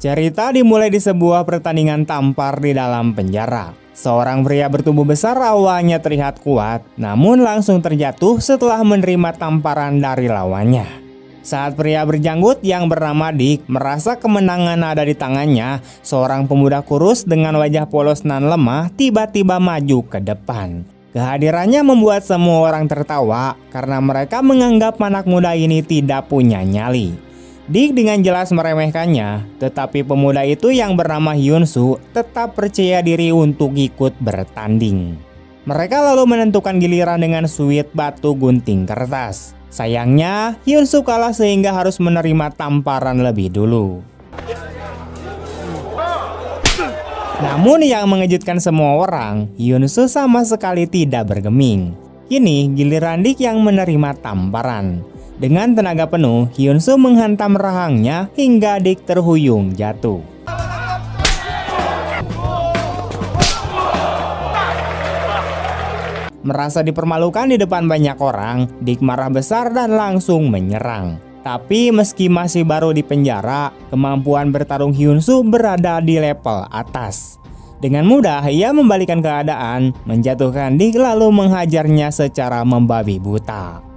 Cerita dimulai di sebuah pertandingan tampar di dalam penjara. Seorang pria bertubuh besar awalnya terlihat kuat, namun langsung terjatuh setelah menerima tamparan dari lawannya. Saat pria berjanggut yang bernama Dick merasa kemenangan ada di tangannya, seorang pemuda kurus dengan wajah polos nan lemah tiba-tiba maju ke depan. Kehadirannya membuat semua orang tertawa karena mereka menganggap anak muda ini tidak punya nyali. Dick dengan jelas meremehkannya, tetapi pemuda itu yang bernama Hyun-soo tetap percaya diri untuk ikut bertanding. Mereka lalu menentukan giliran dengan suit batu gunting kertas. Sayangnya, Hyun-soo kalah sehingga harus menerima tamparan lebih dulu. Namun yang mengejutkan semua orang, Hyun-soo sama sekali tidak bergeming. Kini giliran Dick yang menerima tamparan. Dengan tenaga penuh, Hyun-soo menghantam rahangnya hingga Dick terhuyung jatuh. Merasa dipermalukan di depan banyak orang, Dick marah besar dan langsung menyerang. Tapi meski masih baru di penjara, kemampuan bertarung Hyun-soo berada di level atas. Dengan mudah ia membalikan keadaan, menjatuhkan Dick lalu menghajarnya secara membabi buta.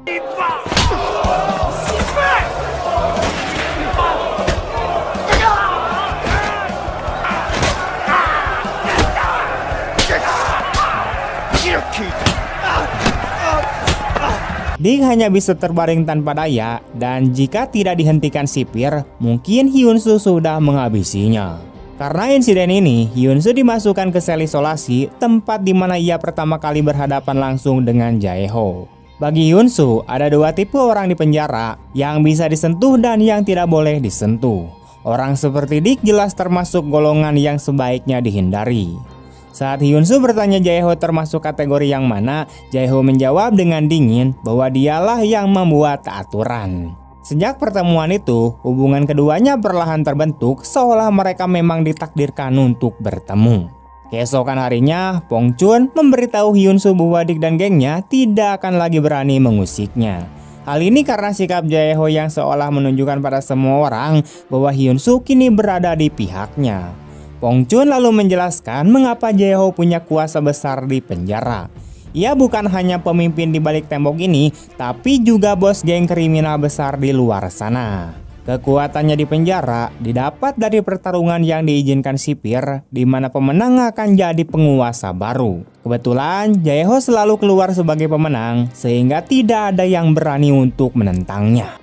Dick hanya bisa terbaring tanpa daya, dan jika tidak dihentikan sipir, mungkin Hyun-soo sudah menghabisinya. Karena insiden ini, Hyun-soo dimasukkan ke sel isolasi, tempat di mana ia pertama kali berhadapan langsung dengan Jae-ho. Bagi Hyun-soo, ada dua tipe orang di penjara, yang bisa disentuh dan yang tidak boleh disentuh. Orang seperti Dick jelas termasuk golongan yang sebaiknya dihindari. Saat Hyun-soo bertanya Jae-ho termasuk kategori yang mana, Jae-ho menjawab dengan dingin bahwa dialah yang membuat aturan. Sejak pertemuan itu, hubungan keduanya perlahan terbentuk seolah mereka memang ditakdirkan untuk bertemu. Keesokan harinya, Pong Chun memberitahu Hyun-soo bahwa Dick dan gengnya tidak akan lagi berani mengusiknya. Hal ini karena sikap Jae-ho yang seolah menunjukkan pada semua orang bahwa Hyun-soo kini berada di pihaknya. Pong Chun lalu menjelaskan mengapa Jae-ho punya kuasa besar di penjara. Ia bukan hanya pemimpin di balik tembok ini, tapi juga bos geng kriminal besar di luar sana. Kekuatannya di penjara didapat dari pertarungan yang diizinkan sipir, di mana pemenang akan jadi penguasa baru. Kebetulan Jae-ho selalu keluar sebagai pemenang, sehingga tidak ada yang berani untuk menentangnya.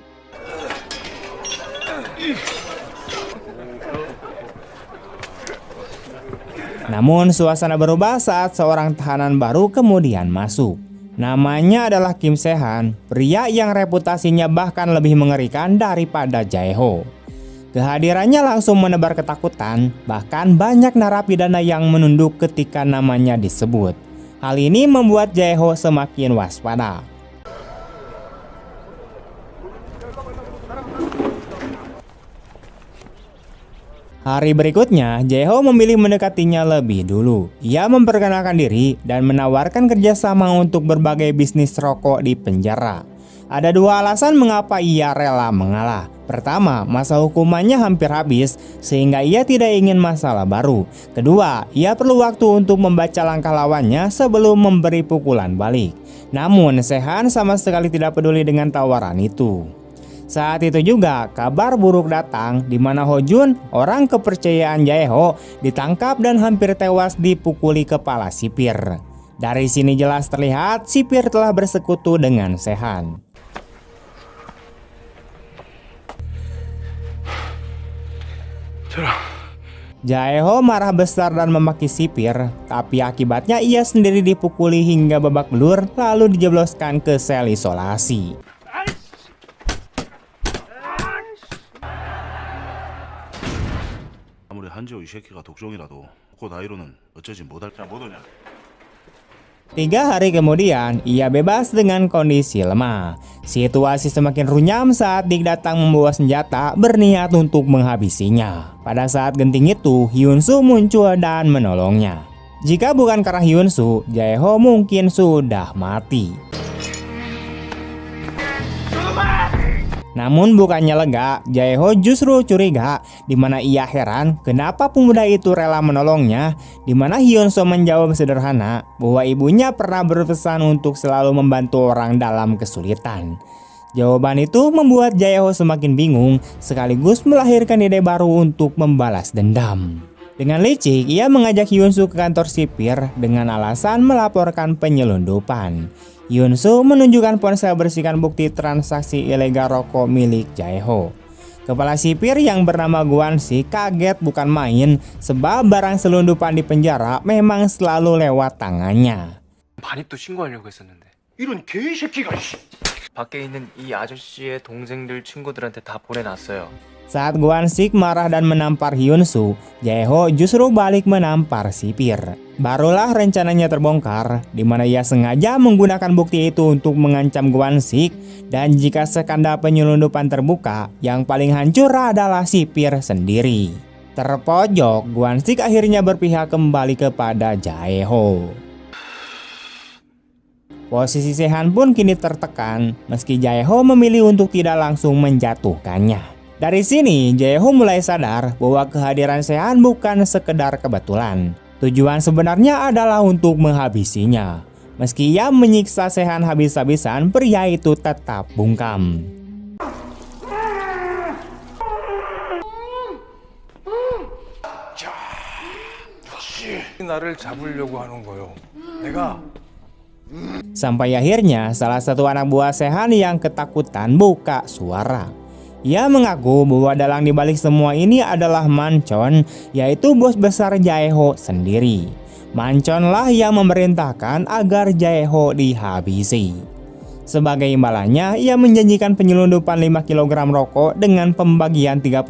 Namun suasana berubah saat seorang tahanan baru kemudian masuk. Namanya adalah Kim Se-han, pria yang reputasinya bahkan lebih mengerikan daripada Jae-ho. Kehadirannya langsung menebar ketakutan, bahkan banyak narapidana yang menunduk ketika namanya disebut. Hal ini membuat Jae-ho semakin waspada. Hari berikutnya, Jae-ho memilih mendekatinya lebih dulu. Ia memperkenalkan diri dan menawarkan kerjasama untuk berbagai bisnis rokok di penjara. Ada dua alasan mengapa ia rela mengalah. Pertama, masa hukumannya hampir habis, sehingga ia tidak ingin masalah baru. Kedua, ia perlu waktu untuk membaca langkah lawannya sebelum memberi pukulan balik. Namun, Se-han sama sekali tidak peduli dengan tawaran itu. Saat itu juga kabar buruk datang di mana Ho Jun, orang kepercayaan Jae-ho, ditangkap dan hampir tewas dipukuli kepala sipir. Dari sini jelas terlihat sipir telah bersekutu dengan Se-han. Jae-ho marah besar dan memaki sipir, tapi akibatnya ia sendiri dipukuli hingga babak belur lalu dijebloskan ke sel isolasi. 한지호 이 새끼가 독종이라도 그 나이로는 어쩌지 못할 자 못오냐. 3 hari kemudian, ia bebas dengan kondisi lemah. Situasi semakin runyam saat Dick datang membawa senjata berniat untuk menghabisinya. Pada saat genting itu, Hyun-soo muncul dan menolongnya. Jika bukan karena Hyun-soo, Jae-ho mungkin sudah mati. Namun bukannya lega, Jae-ho justru curiga, di mana ia heran kenapa pemuda itu rela menolongnya, di mana Hyun-soo menjawab sederhana bahwa ibunya pernah berpesan untuk selalu membantu orang dalam kesulitan. Jawaban itu membuat Jae-ho semakin bingung, sekaligus melahirkan ide baru untuk membalas dendam. Dengan licik, ia mengajak Hyun-soo ke kantor sipir dengan alasan melaporkan penyelundupan. Hyun-soo menunjukkan ponsel berisikan bukti transaksi ilegal rokok milik Jae-ho. Kepala sipir yang bernama Gwon-sik kaget bukan main sebab barang selundupan di penjara memang selalu lewat tangannya. 반입도 신고하려고 했었는데 이런 개새끼가 씨. 밖에 있는 이 아저씨의 동생들 친구들한테 다 보내놨어요. Saat Gwon-sik marah dan menampar Hyun-soo, Jae-ho justru balik menampar sipir. Barulah rencananya terbongkar, di mana ia sengaja menggunakan bukti itu untuk mengancam Gwon-sik, dan jika skandal penyelundupan terbuka, yang paling hancur adalah sipir sendiri. Terpojok, Gwon-sik akhirnya berpihak kembali kepada Jae-ho. Posisi Sehan pun kini tertekan, meski Jae-ho memilih untuk tidak langsung menjatuhkannya. Dari sini, Jae-ho mulai sadar bahwa kehadiran Sehan bukan sekedar kebetulan. Tujuan sebenarnya adalah untuk menghabisinya. Meski ia menyiksa Sehan habis-habisan, pria itu tetap bungkam. 나를 잡으려고 하는 거요. 내가 Sampai akhirnya salah satu anak buah Sehan yang ketakutan buka suara. Ia mengaku bahwa dalang dibalik semua ini adalah Manchon, yaitu bos besar Jae-ho sendiri. Manchonlah yang memerintahkan agar Jae-ho dihabisi. Sebagai imbalannya, ia menjanjikan penyelundupan 5 kg rokok dengan pembagian 30%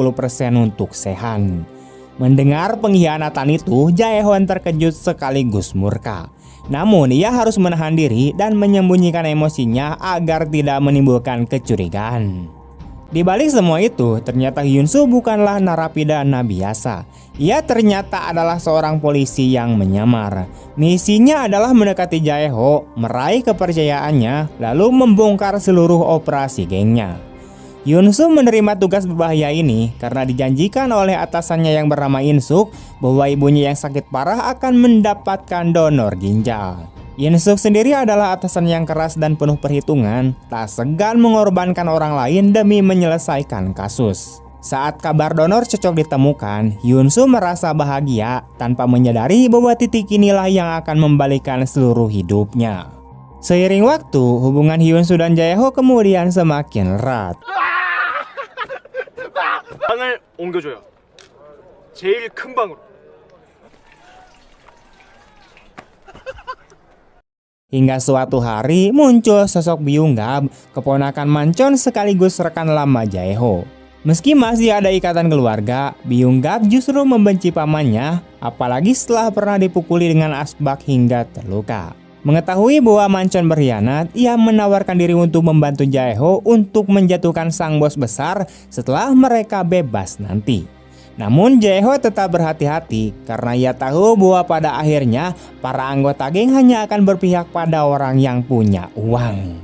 untuk Sehan. Mendengar pengkhianatan itu, Jae-ho terkejut sekaligus murka. Namun ia harus menahan diri dan menyembunyikan emosinya agar tidak menimbulkan kecurigaan. Di balik semua itu, ternyata Hyun-soo bukanlah narapidana biasa. Ia ternyata adalah seorang polisi yang menyamar. Misinya adalah mendekati Jae-ho, meraih kepercayaannya, lalu membongkar seluruh operasi gengnya. Hyun-soo menerima tugas berbahaya ini karena dijanjikan oleh atasannya yang bernama In-suk bahwa ibunya yang sakit parah akan mendapatkan donor ginjal. In-suk sendiri adalah atasan yang keras dan penuh perhitungan, tak segan mengorbankan orang lain demi menyelesaikan kasus. Saat kabar donor cocok ditemukan, Hyun-soo merasa bahagia tanpa menyadari bahwa titik inilah yang akan membalikan seluruh hidupnya. Seiring waktu, hubungan Hyun-soo dan Jae-ho kemudian semakin erat. 방을 옮겨줘요. 제일 큰 방으로. Hingga suatu hari muncul sosok Byung-gap, keponakan Manchon sekaligus rekan lama Jae-ho. Meski masih ada ikatan keluarga, Byung-gap justru membenci pamannya, apalagi setelah pernah dipukuli dengan asbak hingga terluka. Mengetahui bahwa Manchon berkhianat, ia menawarkan diri untuk membantu Jae-ho untuk menjatuhkan sang bos besar setelah mereka bebas nanti. Namun Jae-ho tetap berhati-hati karena ia tahu bahwa pada akhirnya para anggota geng hanya akan berpihak pada orang yang punya uang.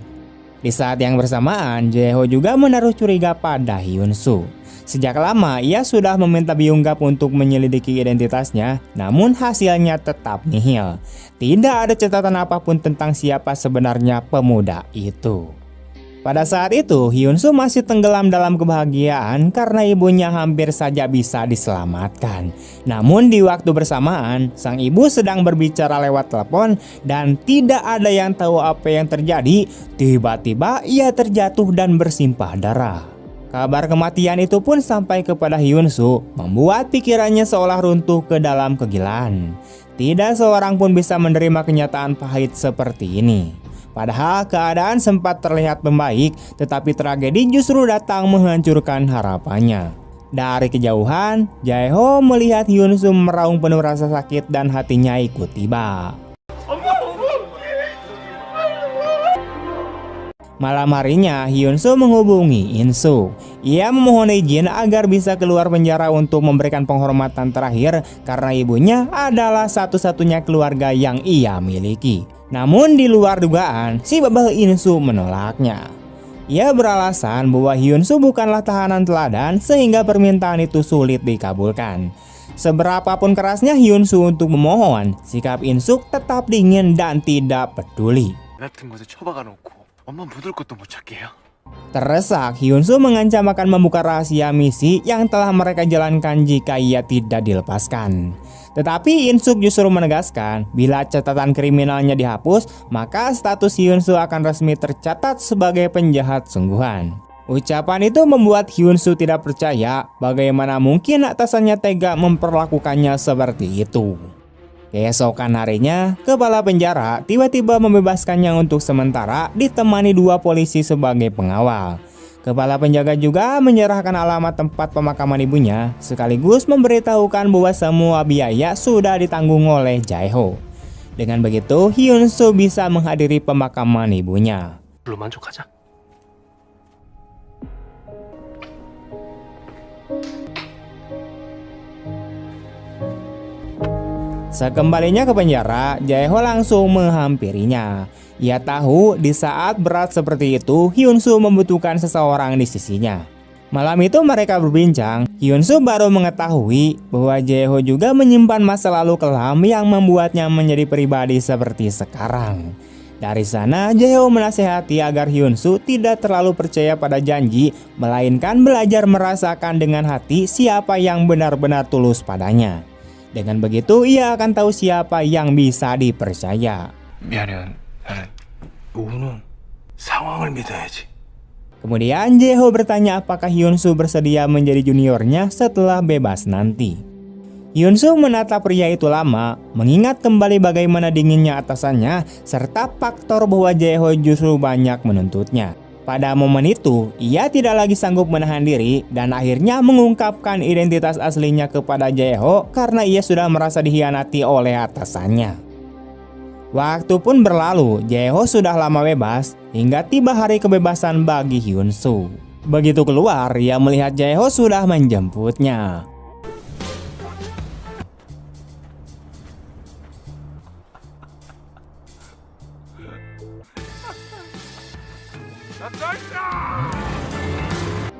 Di saat yang bersamaan, Jae-ho juga menaruh curiga pada Hyun-soo. Sejak lama ia sudah meminta Byung-gap untuk menyelidiki identitasnya, namun hasilnya tetap nihil. Tidak ada catatan apapun tentang siapa sebenarnya pemuda itu. Pada saat itu, Hyun-soo masih tenggelam dalam kebahagiaan karena ibunya hampir saja bisa diselamatkan. Namun di waktu bersamaan, sang ibu sedang berbicara lewat telepon dan tidak ada yang tahu apa yang terjadi. Tiba-tiba ia terjatuh dan bersimpah darah. Kabar kematian itu pun sampai kepada Hyun-soo, membuat pikirannya seolah runtuh ke dalam kegilaan. Tidak seorang pun bisa menerima kenyataan pahit seperti ini. Padahal keadaan sempat terlihat membaik, tetapi tragedi justru datang menghancurkan harapannya. Dari kejauhan, Jae-ho melihat Hyun-soo meraung penuh rasa sakit dan hatinya ikut tiba. Malam harinya, Hyun-soo menghubungi In-suk. Ia memohon izin agar bisa keluar penjara untuk memberikan penghormatan terakhir karena ibunya adalah satu-satunya keluarga yang ia miliki. Namun di luar dugaan, si bebel In-suk menolaknya. Ia beralasan bahwa Hyun-soo bukanlah tahanan teladan sehingga permintaan itu sulit dikabulkan. Seberapapun kerasnya Hyun-soo untuk memohon, sikap In-suk tetap dingin dan tidak peduli. 같은 곳에 처박아 놓고 엄마 묻을 것도 못 찾게 해요. Terdesak, Hyun-soo mengancam akan membuka rahasia misi yang telah mereka jalankan jika ia tidak dilepaskan. Tetapi In-suk justru menegaskan, bila catatan kriminalnya dihapus, maka status Hyun-soo akan resmi tercatat sebagai penjahat sungguhan. Ucapan itu membuat Hyun-soo tidak percaya bagaimana mungkin atasannya tega memperlakukannya seperti itu. Keesokan harinya, kepala penjara tiba-tiba membebaskannya untuk sementara ditemani 2 polisi sebagai pengawal. Kepala penjaga juga menyerahkan alamat tempat pemakaman ibunya, sekaligus memberitahukan bahwa semua biaya sudah ditanggung oleh Jae-ho. Dengan begitu, Hyun-soo bisa menghadiri pemakaman ibunya. 불로 만족하자. Sekembalinya ke penjara, Jae-ho langsung menghampirinya. Ia tahu di saat berat seperti itu, Hyun-soo membutuhkan seseorang di sisinya. Malam itu mereka berbincang, Hyun-soo baru mengetahui bahwa Jae-ho juga menyimpan masa lalu kelam yang membuatnya menjadi pribadi seperti sekarang. Dari sana, Jae-ho menasehati agar Hyun-soo tidak terlalu percaya pada janji, melainkan belajar merasakan dengan hati siapa yang benar-benar tulus padanya. Dengan begitu, ia akan tahu siapa yang bisa dipercaya. 미안해. 나는 우는 상황을 믿어야지. Kemudian Jae-ho bertanya apakah Hyun-soo bersedia menjadi juniornya setelah bebas nanti. Hyun-soo menatap pria itu lama, mengingat kembali bagaimana dinginnya atasannya, serta faktor bahwa Jae-ho justru banyak menuntutnya. Pada momen itu, ia tidak lagi sanggup menahan diri dan akhirnya mengungkapkan identitas aslinya kepada Jae-ho karena ia sudah merasa dikhianati oleh atasannya. Waktu pun berlalu, Jae-ho sudah lama bebas hingga tiba hari kebebasan bagi Hyun-soo. Begitu keluar, ia melihat Jae-ho sudah menjemputnya.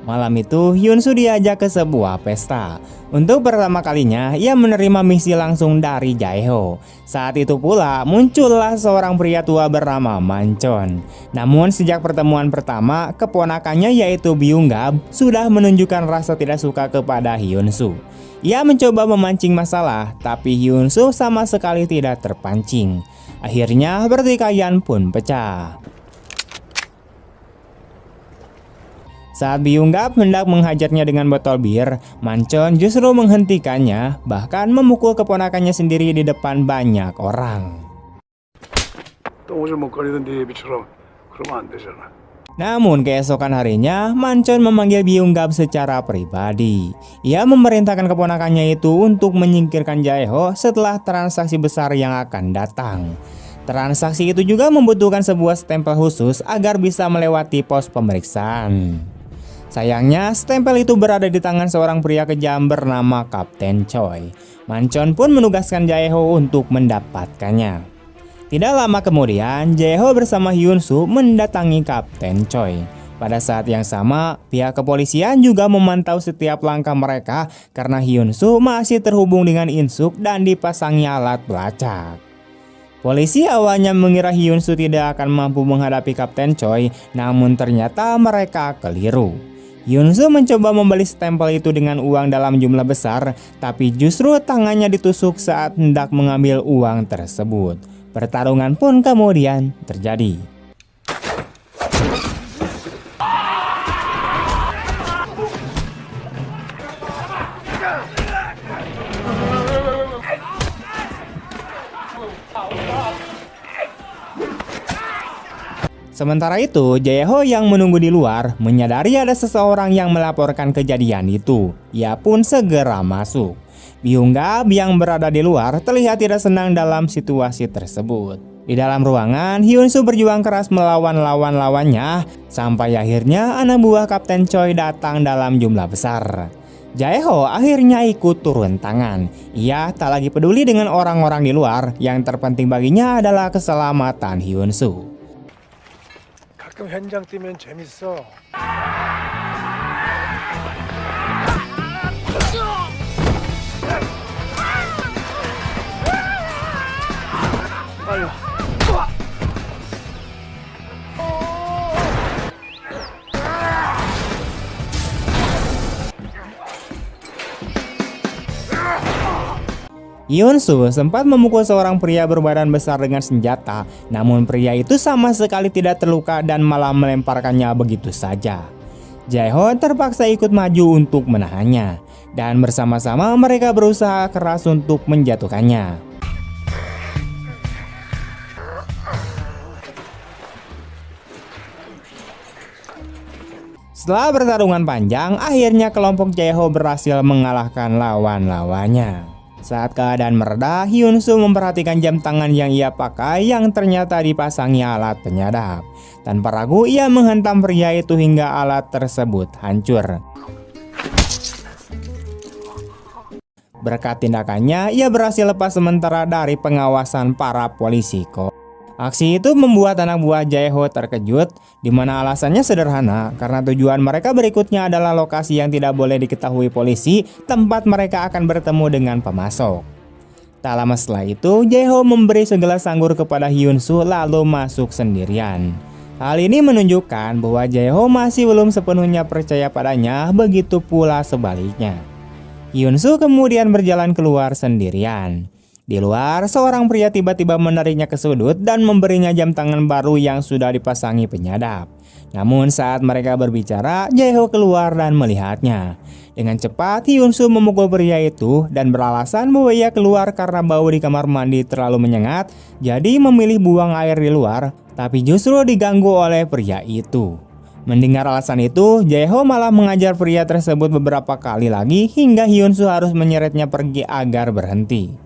Malam itu, Hyun-soo diajak ke sebuah pesta. Untuk pertama kalinya, ia menerima misi langsung dari Jae-ho. Saat itu pula, muncullah seorang pria tua bernama Manchon. Namun sejak pertemuan pertama, keponakannya yaitu Byung-gab sudah menunjukkan rasa tidak suka kepada Hyun-soo. Ia mencoba memancing masalah, tapi Hyun-soo sama sekali tidak terpancing. Akhirnya, pertikaian pun pecah. Saat Byung-gab hendak menghajarnya dengan botol bir, Manchon justru menghentikannya, bahkan memukul keponakannya sendiri di depan banyak orang. Namun keesokan harinya, Manchon memanggil Byung-gab secara pribadi. Ia memerintahkan keponakannya itu untuk menyingkirkan Jae-ho setelah transaksi besar yang akan datang. Transaksi itu juga membutuhkan sebuah stempel khusus agar bisa melewati pos pemeriksaan. Sayangnya, stempel itu berada di tangan seorang pria kejam bernama Kapten Choi. Manchon pun menugaskan Jae-ho untuk mendapatkannya. Tidak lama kemudian, Jae-ho bersama Hyun-soo mendatangi Kapten Choi. Pada saat yang sama, pihak kepolisian juga memantau setiap langkah mereka karena Hyun-soo masih terhubung dengan In-suk dan dipasangi alat pelacak. Polisi awalnya mengira Hyun-soo tidak akan mampu menghadapi Kapten Choi, namun ternyata mereka keliru. Hyun-soo mencoba membeli stempel itu dengan uang dalam jumlah besar, tapi justru tangannya ditusuk saat hendak mengambil uang tersebut. Pertarungan pun kemudian terjadi. Sementara itu, Jae-ho yang menunggu di luar menyadari ada seseorang yang melaporkan kejadian itu. Ia pun segera masuk. Byung-gab yang berada di luar terlihat tidak senang dalam situasi tersebut. Di dalam ruangan, Hyun-soo berjuang keras melawan lawan-lawannya sampai akhirnya anak buah Kapten Choi datang dalam jumlah besar. Jae-ho akhirnya ikut turun tangan. Ia tak lagi peduli dengan orang-orang di luar, yang terpenting baginya adalah keselamatan Hyun-soo. 가끔 현장 뛰면 재밌어. 빨리 와. Hyun-soo sempat memukul seorang pria berbadan besar dengan senjata, namun pria itu sama sekali tidak terluka dan malah melemparkannya begitu saja. Jae-ho terpaksa ikut maju untuk menahannya, dan bersama-sama mereka berusaha keras untuk menjatuhkannya. Setelah pertarungan panjang, akhirnya kelompok Jae-ho berhasil mengalahkan lawan-lawannya. Saat keadaan mereda, Hyun-soo memperhatikan jam tangan yang ia pakai yang ternyata dipasangi alat penyadap. Tanpa ragu, ia menghentam pria itu hingga alat tersebut hancur. Berkat tindakannya, ia berhasil lepas sementara dari pengawasan para polisi. Aksi itu membuat anak buah Jae-ho terkejut, di mana alasannya sederhana, karena tujuan mereka berikutnya adalah lokasi yang tidak boleh diketahui polisi, tempat mereka akan bertemu dengan pemasok. Tak lama setelah itu, Jae-ho memberi segelas anggur kepada Hyun-soo lalu masuk sendirian. Hal ini menunjukkan bahwa Jae-ho masih belum sepenuhnya percaya padanya, begitu pula sebaliknya. Hyun-soo kemudian berjalan keluar sendirian. Di luar, seorang pria tiba-tiba menariknya ke sudut dan memberinya jam tangan baru yang sudah dipasangi penyadap. Namun saat mereka berbicara, Jae-ho keluar dan melihatnya. Dengan cepat, Hyun-soo memukul pria itu dan beralasan bahwa ia keluar karena bau di kamar mandi terlalu menyengat, jadi memilih buang air di luar, tapi justru diganggu oleh pria itu. Mendengar alasan itu, Jae-ho malah mengajar pria tersebut beberapa kali lagi hingga Hyun-soo harus menyeretnya pergi agar berhenti.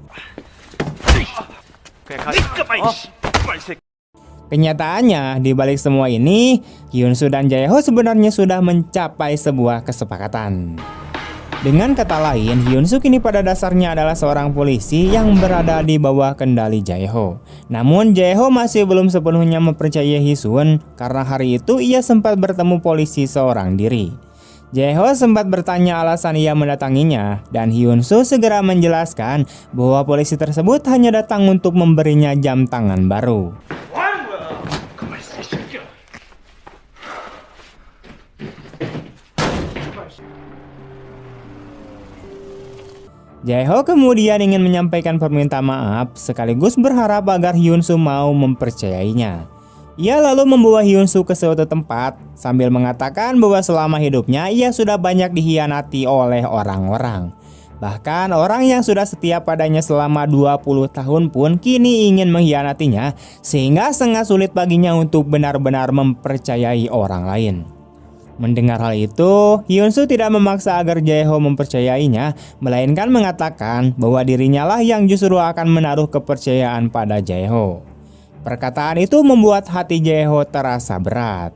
Kenyataannya, di balik semua ini, Hyun-soo dan Jae-ho sebenarnya sudah mencapai sebuah kesepakatan. Dengan kata lain, Hyun-soo kini pada dasarnya adalah seorang polisi yang berada di bawah kendali Jae-ho. Namun Jae-ho masih belum sepenuhnya mempercayai Hee-sun karena hari itu ia sempat bertemu polisi seorang diri. Jae-ho sempat bertanya alasan ia mendatanginya, dan Hyun-soo segera menjelaskan bahwa polisi tersebut hanya datang untuk memberinya jam tangan baru. Jae-ho kemudian ingin menyampaikan permintaan maaf sekaligus berharap agar Hyun-soo mau mempercayainya. Ia lalu membawa Hyun-soo ke suatu tempat sambil mengatakan bahwa selama hidupnya ia sudah banyak dikhianati oleh orang-orang. Bahkan orang yang sudah setia padanya selama 20 tahun pun kini ingin mengkhianatinya, sehingga sangat sulit baginya untuk benar-benar mempercayai orang lain. Mendengar hal itu, Hyun-soo tidak memaksa agar Jae-ho mempercayainya, melainkan mengatakan bahwa dirinya lah yang justru akan menaruh kepercayaan pada Jae-ho. Perkataan itu membuat hati Jae-ho terasa berat.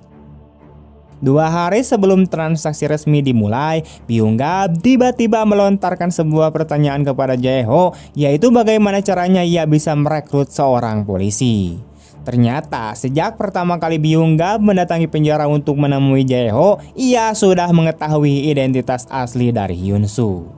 2 hari sebelum transaksi resmi dimulai, Byung-gap tiba-tiba melontarkan sebuah pertanyaan kepada Jae-ho, yaitu bagaimana caranya ia bisa merekrut seorang polisi. Ternyata sejak pertama kali Byung-gap mendatangi penjara untuk menemui Jae-ho, ia sudah mengetahui identitas asli dari Hyun-soo.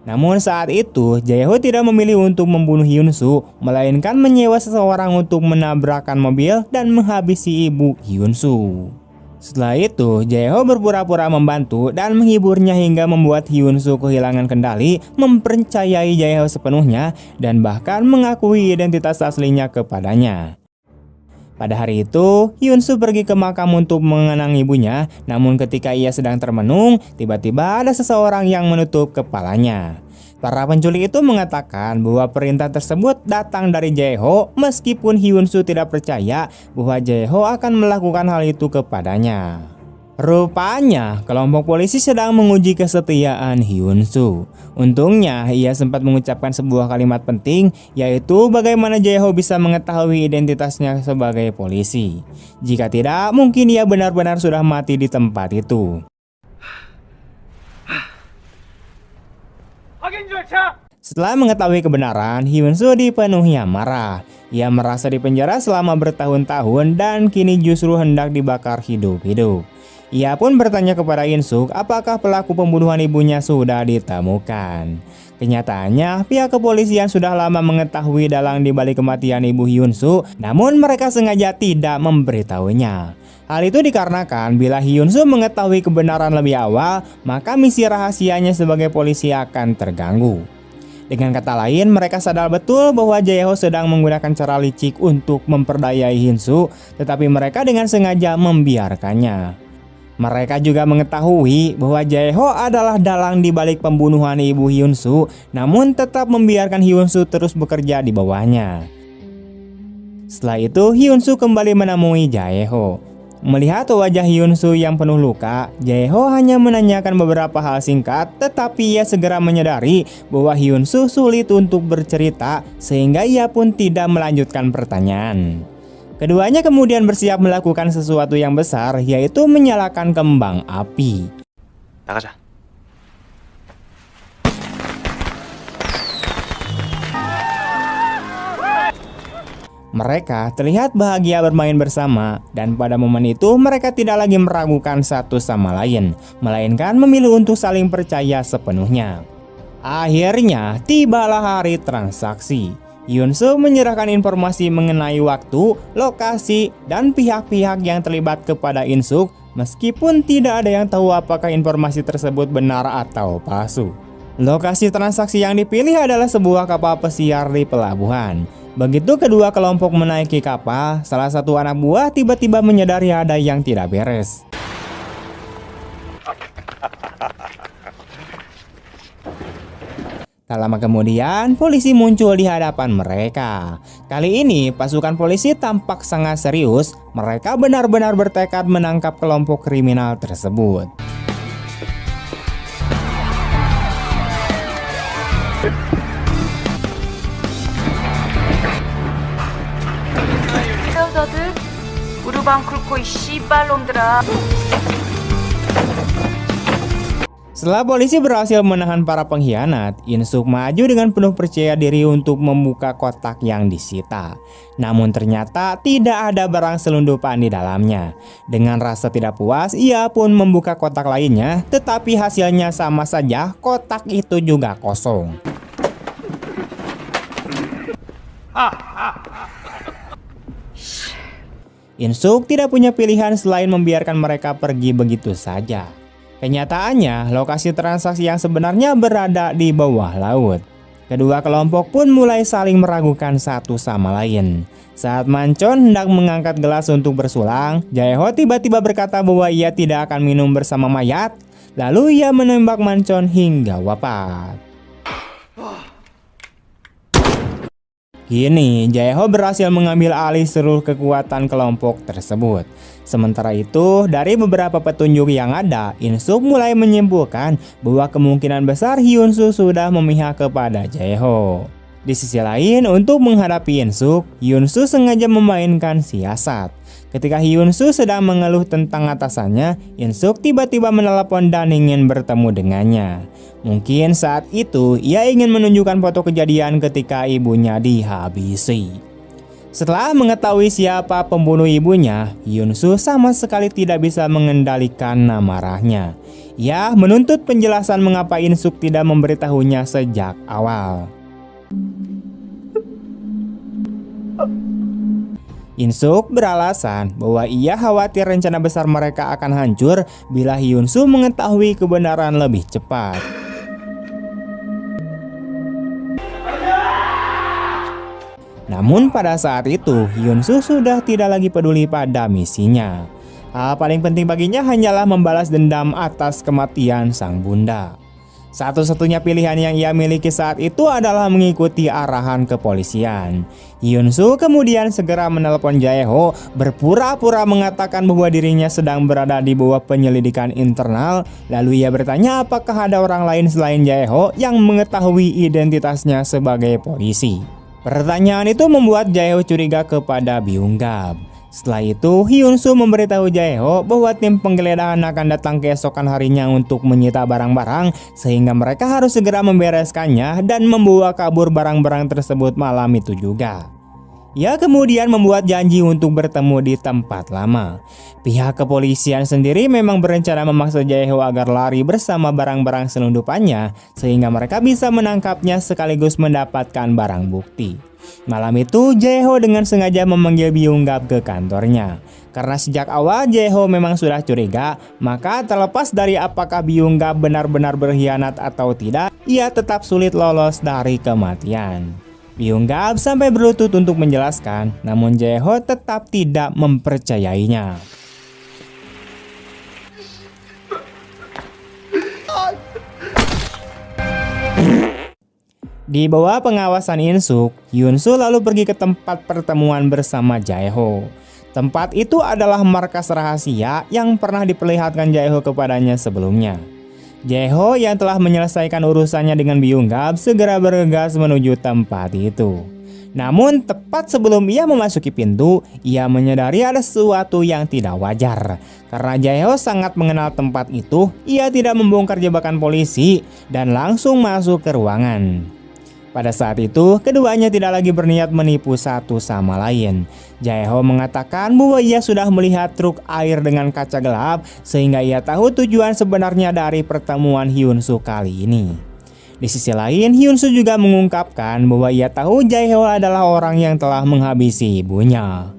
Namun saat itu, Jae-ho tidak memilih untuk membunuh Hyun-soo, melainkan menyewa seseorang untuk menabrakkan mobil dan menghabisi ibu Hyun-soo. Setelah itu, Jae-ho berpura-pura membantu dan menghiburnya hingga membuat Hyun-soo kehilangan kendali, mempercayai Jae-ho sepenuhnya, dan bahkan mengakui identitas aslinya kepadanya. Pada hari itu, Hyun-soo pergi ke makam untuk mengenang ibunya, namun ketika ia sedang termenung, tiba-tiba ada seseorang yang menutup kepalanya. Para penculik itu mengatakan bahwa perintah tersebut datang dari Jae-ho, meskipun Hyun-soo tidak percaya bahwa Jae-ho akan melakukan hal itu kepadanya. Rupanya, kelompok polisi sedang menguji kesetiaan Hyun-soo. Untungnya, ia sempat mengucapkan sebuah kalimat penting, yaitu bagaimana Jae-ho bisa mengetahui identitasnya sebagai polisi. Jika tidak, mungkin ia benar-benar sudah mati di tempat itu. Setelah mengetahui kebenaran, Hyun-soo dipenuhi amarah. Ia merasa dipenjara selama bertahun-tahun dan kini justru hendak dibakar hidup-hidup. Ia pun bertanya kepada In-suk apakah pelaku pembunuhan ibunya sudah ditemukan. Kenyataannya, pihak kepolisian sudah lama mengetahui dalang dibalik kematian ibu Hyun-suk, namun mereka sengaja tidak memberitahunya. Hal itu dikarenakan bila Hyun-suk mengetahui kebenaran lebih awal, maka misi rahasianya sebagai polisi akan terganggu. Dengan kata lain, mereka sadar betul bahwa Jae-ho sedang menggunakan cara licik untuk memperdayai Hyun-suk, tetapi mereka dengan sengaja membiarkannya. Mereka juga mengetahui bahwa Jae-ho adalah dalang di balik pembunuhan ibu Hyun-suk, namun tetap membiarkan Hyun-suk terus bekerja di bawahnya. Setelah itu, Hyun-suk kembali menemui Jae-ho. Melihat wajah Hyun-suk yang penuh luka, Jae-ho hanya menanyakan beberapa hal singkat, tetapi ia segera menyadari bahwa Hyun-suk sulit untuk bercerita, sehingga ia pun tidak melanjutkan pertanyaan. Keduanya kemudian bersiap melakukan sesuatu yang besar, yaitu menyalakan kembang api. 나가자. Mereka terlihat bahagia bermain bersama, dan pada momen itu mereka tidak lagi meragukan satu sama lain, melainkan memilih untuk saling percaya sepenuhnya. Akhirnya tibalah hari transaksi. Hyun-suk menyerahkan informasi mengenai waktu, lokasi, dan pihak-pihak yang terlibat kepada In-suk, meskipun tidak ada yang tahu apakah informasi tersebut benar atau palsu. Lokasi transaksi yang dipilih adalah sebuah kapal pesiar di pelabuhan. Begitu kedua kelompok menaiki kapal, salah satu anak buah tiba-tiba menyadari ada yang tidak beres. Tak lama kemudian, polisi muncul di hadapan mereka. Kali ini, pasukan polisi tampak sangat serius. Mereka benar-benar bertekad menangkap kelompok kriminal tersebut. 너들 무릎 안 꿇고 이 씨발놈들아. Setelah polisi berhasil menahan para pengkhianat, In-suk maju dengan penuh percaya diri untuk membuka kotak yang disita. Namun ternyata tidak ada barang selundupan di dalamnya. Dengan rasa tidak puas, ia pun membuka kotak lainnya, tetapi hasilnya sama saja, kotak itu juga kosong. In-suk tidak punya pilihan selain membiarkan mereka pergi begitu saja. Kenyataannya, lokasi transaksi yang sebenarnya berada di bawah laut. Kedua kelompok pun mulai saling meragukan satu sama lain. Saat Manchon hendak mengangkat gelas untuk bersulang, Jae-ho tiba-tiba berkata bahwa ia tidak akan minum bersama mayat. Lalu ia menembak Manchon hingga wafat. Kini, Jae-ho berhasil mengambil alih seluruh kekuatan kelompok tersebut. Sementara itu, dari beberapa petunjuk yang ada, In-suk mulai menyimpulkan bahwa kemungkinan besar Hyun-suk sudah memihak kepada Jae-ho. Di sisi lain, untuk menghadapi In-suk, Hyun-suk sengaja memainkan siasat. Ketika Hyun-suk sedang mengeluh tentang atasannya, In-suk tiba-tiba menelepon dan ingin bertemu dengannya. Mungkin saat itu ia ingin menunjukkan foto kejadian ketika ibunya dihabisi. Setelah mengetahui siapa pembunuh ibunya, Hyun-suk sama sekali tidak bisa mengendalikan amarahnya. Ia menuntut penjelasan mengapa In-suk tidak memberitahunya sejak awal. In-suk beralasan bahwa ia khawatir rencana besar mereka akan hancur bila Hyun-suk mengetahui kebenaran lebih cepat. Namun pada saat itu, Hyun-suk sudah tidak lagi peduli pada misinya. Hal paling penting baginya hanyalah membalas dendam atas kematian sang bunda. Satu-satunya pilihan yang ia miliki saat itu adalah mengikuti arahan kepolisian. Hyun-suk kemudian segera menelpon Jae-ho, berpura-pura mengatakan bahwa dirinya sedang berada di bawah penyelidikan internal. Lalu ia bertanya apakah ada orang lain selain Jae-ho yang mengetahui identitasnya sebagai polisi. Pertanyaan itu membuat Jae-ho curiga kepada Byung-gap. Setelah itu, Hyun-soo memberitahu Jae-ho bahwa tim penggeledahan akan datang keesokan harinya untuk menyita barang-barang, sehingga mereka harus segera membereskannya dan membawa kabur barang-barang tersebut malam itu juga. Ia kemudian membuat janji untuk bertemu di tempat lama. Pihak kepolisian sendiri memang berencana memaksa Jae-ho agar lari bersama barang-barang selundupannya, sehingga mereka bisa menangkapnya sekaligus mendapatkan barang bukti. Malam itu, Jae-ho dengan sengaja memanggil Byung-gap ke kantornya. Karena sejak awal Jae-ho memang sudah curiga, maka terlepas dari apakah Byung-gap benar-benar berkhianat atau tidak, ia tetap sulit lolos dari kematian. Byung-gap sampai berlutut untuk menjelaskan, namun Jae-ho tetap tidak mempercayainya. Di bawah pengawasan In-suk, Hyun-soo lalu pergi ke tempat pertemuan bersama Jae-ho. Tempat itu adalah markas rahasia yang pernah diperlihatkan Jae-ho kepadanya sebelumnya. Jae-ho yang telah menyelesaikan urusannya dengan Byung-gap segera bergegas menuju tempat itu. Namun tepat sebelum ia memasuki pintu, ia menyadari ada sesuatu yang tidak wajar. Karena Jae-ho sangat mengenal tempat itu, ia tidak membongkar jebakan polisi dan langsung masuk ke ruangan. Pada saat itu, keduanya tidak lagi berniat menipu satu sama lain. Jae-ho mengatakan bahwa ia sudah melihat truk air dengan kaca gelap, sehingga ia tahu tujuan sebenarnya dari pertemuan Hyun-soo kali ini. Di sisi lain, Hyun-soo juga mengungkapkan bahwa ia tahu Jae-ho adalah orang yang telah menghabisi ibunya.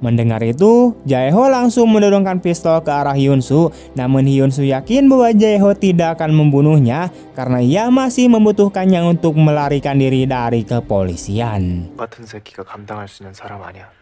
Mendengar itu, Jae-ho langsung mendorongkan pistol ke arah Hyun-soo, namun Hyun-soo yakin bahwa Jae-ho tidak akan membunuhnya karena ia masih membutuhkannya untuk melarikan diri dari kepolisian. 같은 새끼가 감당할 수 있는 사람 아니야.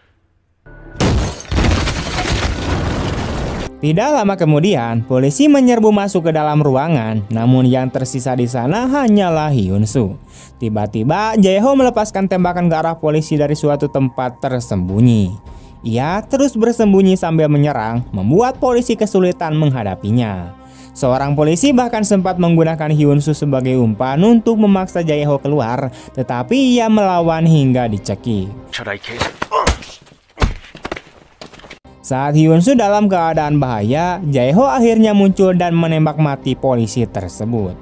Tidak lama kemudian, polisi menyerbu masuk ke dalam ruangan, namun yang tersisa di sana hanyalah Hyun-soo. Tiba-tiba, Jae-ho melepaskan tembakan ke arah polisi dari suatu tempat tersembunyi. Ia terus bersembunyi sambil menyerang, membuat polisi kesulitan menghadapinya. Seorang polisi bahkan sempat menggunakan Hyun-soo sebagai umpan untuk memaksa Jae-ho keluar, tetapi ia melawan hingga dicekik. Saat Hyun-soo dalam keadaan bahaya, Jae-ho akhirnya muncul dan menembak mati polisi tersebut.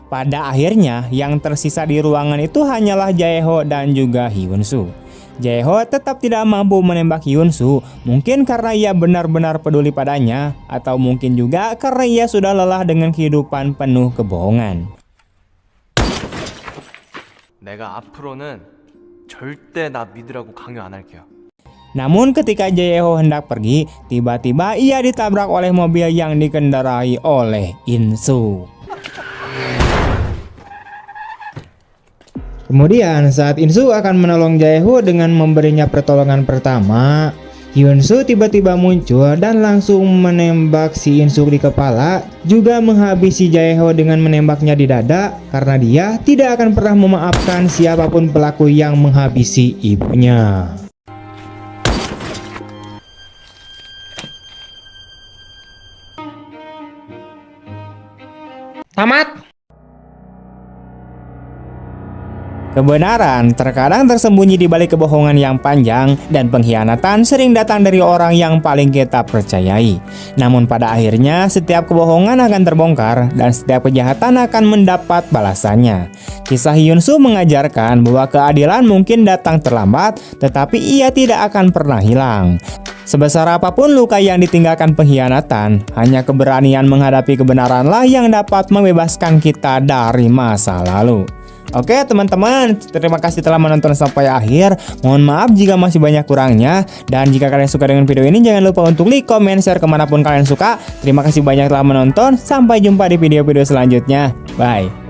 Pada akhirnya, yang tersisa di ruangan itu hanyalah Jae-ho dan juga Hyun-soo. Jae-ho tetap tidak mampu menembak Hyun-soo, mungkin karena ia benar-benar peduli padanya, atau mungkin juga karena ia sudah lelah dengan kehidupan penuh kebohongan. 내가 앞으로는 절대 나 믿으라고 강요 안 할게요. Namun ketika Jae-ho hendak pergi, tiba-tiba ia ditabrak oleh mobil yang dikendarai oleh In-soo. Kemudian saat In-soo akan menolong Jae-ho dengan memberinya pertolongan pertama, Hyun-soo tiba-tiba muncul dan langsung menembak si In-soo di kepala, juga menghabisi Jae-ho dengan menembaknya di dada karena dia tidak akan pernah memaafkan siapapun pelaku yang menghabisi ibunya. Tamat. Kebenaran terkadang tersembunyi di balik kebohongan yang panjang, dan pengkhianatan sering datang dari orang yang paling kita percayai. Namun pada akhirnya setiap kebohongan akan terbongkar dan setiap kejahatan akan mendapat balasannya. Kisah Hyun-soo mengajarkan bahwa keadilan mungkin datang terlambat, tetapi ia tidak akan pernah hilang. Sebesar apapun luka yang ditinggalkan pengkhianatan, hanya keberanian menghadapi kebenaranlah yang dapat membebaskan kita dari masa lalu. Oke teman-teman, terima kasih telah menonton sampai akhir. Mohon maaf jika masih banyak kurangnya. Dan jika kalian suka dengan video ini, jangan lupa untuk like, comment, share kemanapun kalian suka. Terima kasih banyak telah menonton. Sampai jumpa di video-video selanjutnya. Bye.